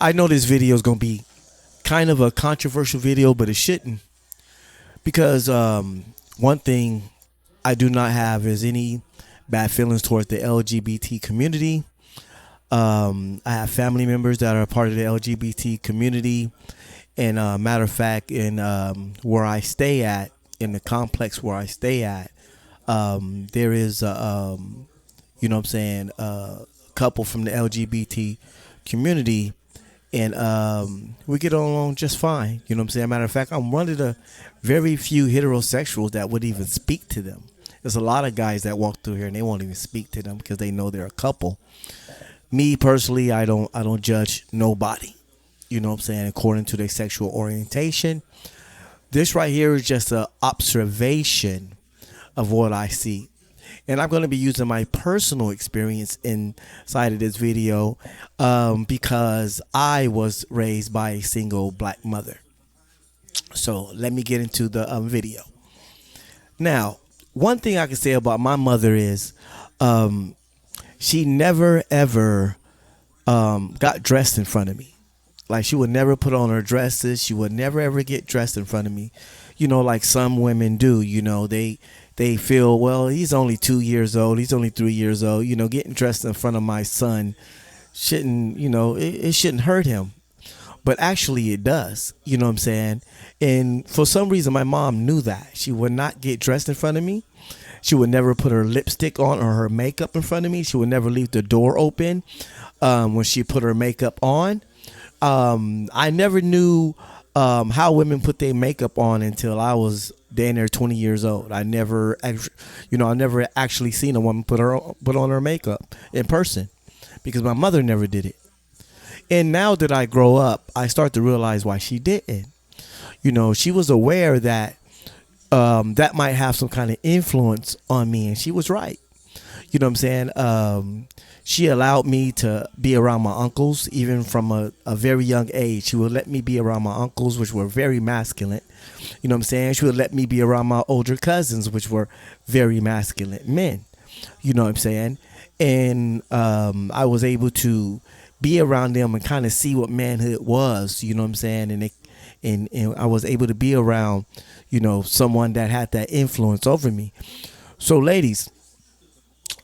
I know this video is going to be kind of a controversial video, but it shouldn't. Because one thing I do not have is any bad feelings towards the LGBT community. I have family members that are part of the LGBT community. And matter of fact, in where I stay at, in the complex where I stay at, there is, you know what I'm saying, a couple from the LGBT community. And we get along just fine. You know what I'm saying? Matter of fact, I'm one of the very few heterosexuals that would even speak to them. There's a lot of guys that walk through here and they won't even speak to them because they know they're a couple. Me personally, I don't judge nobody. You know what I'm saying? According to their sexual orientation. This right here is just an observation of what I see. And I'm going to be using my personal experience inside of this video because I was raised by a single black mother. So let me get into the video. Now, one thing I can say about my mother is she never, ever got dressed in front of me. Like, she would never put on her dresses. She would never, ever get dressed in front of me. You know, like some women do, you know, they feel, well, he's only 2 years old. He's only 3 years old. You know, getting dressed in front of my son shouldn't, you know, it shouldn't hurt him. But actually it does. You know what I'm saying? And for some reason, my mom knew that. She would not get dressed in front of me. She would never put her lipstick on or her makeup in front of me. She would never leave the door open when she put her makeup on. I never knew how women put their makeup on until I was damn near 20 years old. I never actually seen a woman put on her makeup in person because my mother never did it. And now that I grow up, I start to realize why she didn't. You know, she was aware that that might have some kind of influence on me, and she was right. You know what I'm saying? She allowed me to be around my uncles, even from a very young age. She would let me be around my uncles, which were very masculine. You know what I'm saying? She would let me be around my older cousins, which were very masculine men. You know what I'm saying? And I was able to be around them and kind of see what manhood was. You know what I'm saying? And I was able to be around, you know, someone that had that influence over me. So, ladies,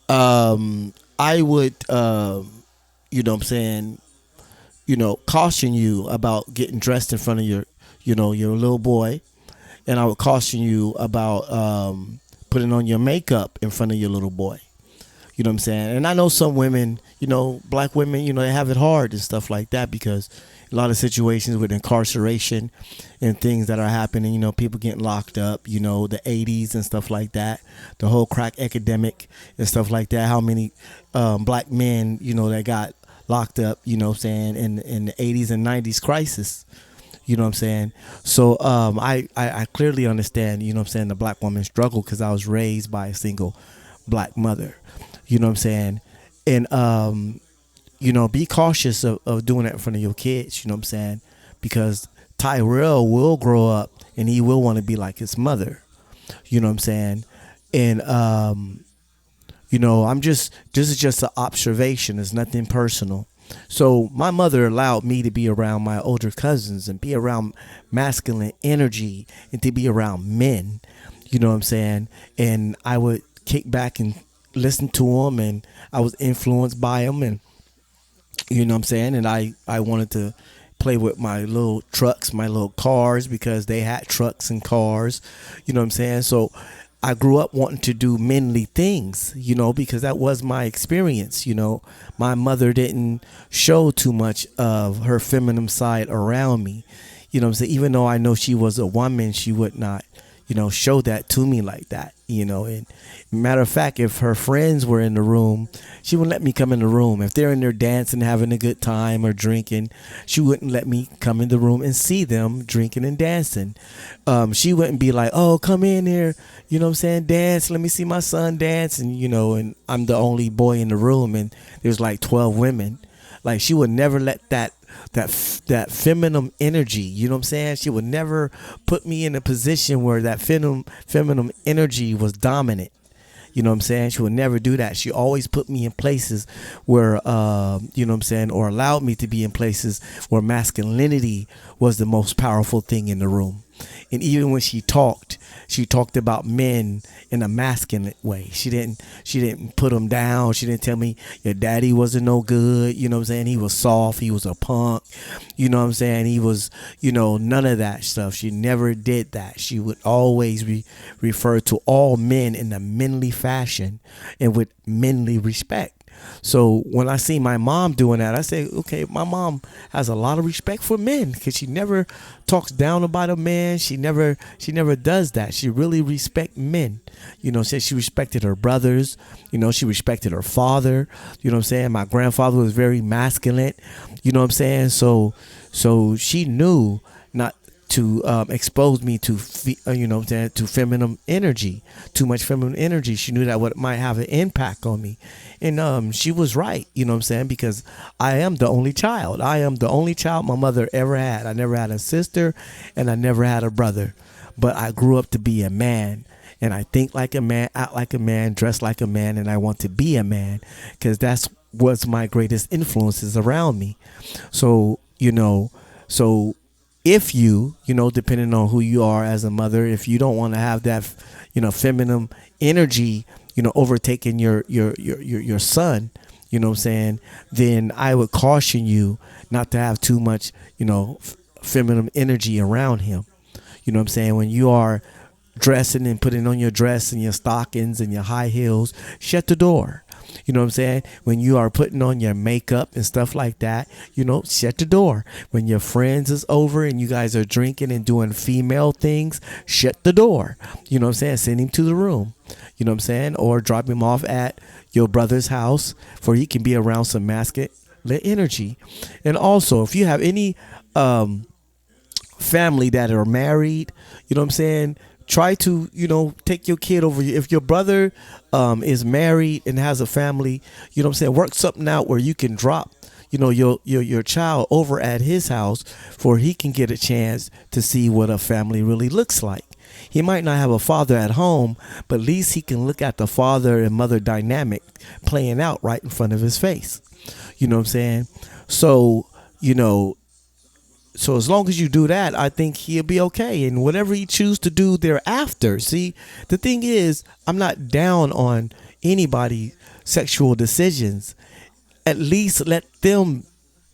I would, you know what I'm saying, you know, caution you about getting dressed in front of your little boy. And I would caution you about putting on your makeup in front of your little boy. You know what I'm saying? And I know some women, you know, black women, you know, they have it hard and stuff like that because a lot of situations with incarceration and things that are happening, you know, people getting locked up, you know, the 80s and stuff like that, the whole crack epidemic and stuff like that, how many black men, you know, that got locked up, you know what I'm saying, in the 80s and 90s crisis. You know what I'm saying? So I clearly understand, you know what I'm saying, the black woman struggle because I was raised by a single black mother. You know what I'm saying? And, you know, be cautious of doing that in front of your kids, you know what I'm saying? Because Tyrell will grow up and he will want to be like his mother. You know what I'm saying? And, you know, this is just an observation. It's nothing personal. So my mother allowed me to be around my older cousins and be around masculine energy and to be around men. You know what I'm saying? And I would kick back and listen to them, and I was influenced by them, and you know what I'm saying, and I wanted to play with my little trucks, my little cars, because they had trucks and cars, you know what I'm saying. So I grew up wanting to do manly things, you know, because that was my experience. You know, my mother didn't show too much of her feminine side around me, you know what I'm saying. Even though I know she was a woman, she would not, you know, show that to me like that, you know. And matter of fact, if her friends were in the room, she wouldn't let me come in the room. If they're in there dancing, having a good time or drinking, she wouldn't let me come in the room and see them drinking and dancing. She wouldn't be like, oh, come in here, you know what I'm saying, dance, let me see my son dance. And, you know, and I'm the only boy in the room and there's like 12 women. Like, she would never let that feminine energy, you know what I'm saying? She would never put me in a position where that feminine energy was dominant. You know what I'm saying? She would never do that. She always put me in places where, you know what I'm saying, or allowed me to be in places where masculinity was the most powerful thing in the room. And even when she talked about men in a masculine way. She didn't put them down. She didn't tell me your daddy wasn't no good. You know what I'm saying? He was soft. He was a punk. You know what I'm saying? He was, none of that stuff. She never did that. She would always refer to all men in a manly fashion and with manly respect. So when I see my mom doing that, I say, okay, my mom has a lot of respect for men because she never talks down about a man. She never does that. She really respect men. Said she respected her brothers. She respected her father. You know what I'm saying? My grandfather was very masculine. You know what I'm saying? So she knew not to expose me to to feminine energy, too much feminine energy. She knew that what might have an impact on me, and she was right. You know what I'm saying? Because I am the only child. I am the only child my mother ever had. I never had a sister, and I never had a brother, but I grew up to be a man. And I think like a man, act like a man, dress like a man, and I want to be a man because that's what's my greatest influences around me. So so if depending on who you are as a mother, if you don't want to have that, feminine energy, overtaking your son, you know what I'm saying, then I would caution you not to have too much, feminine energy around him. You know what I'm saying? When you are dressing and putting on your dress and your stockings and your high heels, shut the door. You know what I'm saying? When you are putting on your makeup and stuff like that, shut the door. When your friends is over and you guys are drinking and doing female things, shut the door. You know what I'm saying? Send him to the room. You know what I'm saying? Or drop him off at your brother's house for he can be around some masculine energy. And also, if you have any family that are married, you know what I'm saying, try to take your kid over. If your brother is married and has a family, you know what I'm saying, work something out where you can drop your child over at his house for he can get a chance to see what a family really looks like. He might not have a father at home, but at least he can look at the father and mother dynamic playing out right in front of his face. You know what I'm saying? So as long as you do that, I think he'll be okay. And whatever he chooses to do thereafter. See, the thing is, I'm not down on anybody's sexual decisions. At least let them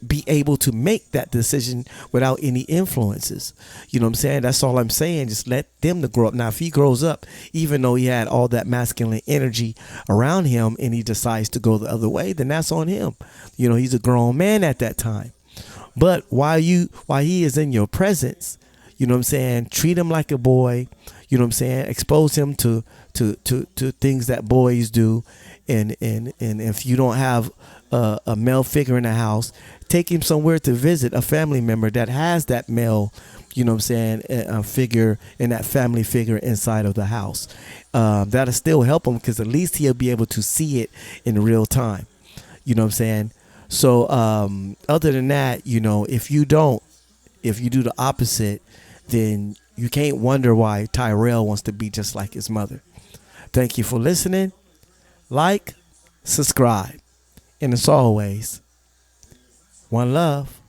be able to make that decision without any influences. You know what I'm saying? That's all I'm saying. Just let them to grow up. Now, if he grows up, even though he had all that masculine energy around him and he decides to go the other way, then that's on him. He's a grown man at that time. But while he is in your presence, you know what I'm saying, treat him like a boy, you know what I'm saying, expose him to things that boys do. And if you don't have a male figure in the house, take him somewhere to visit a family member that has that male, you know what I'm saying, figure and that family figure inside of the house. That'll still help him because at least he'll be able to see it in real time. You know what I'm saying? So other than that, if you do the opposite, then you can't wonder why Tyrell wants to be just like his mother. Thank you for listening. Like, subscribe. And as always, one love.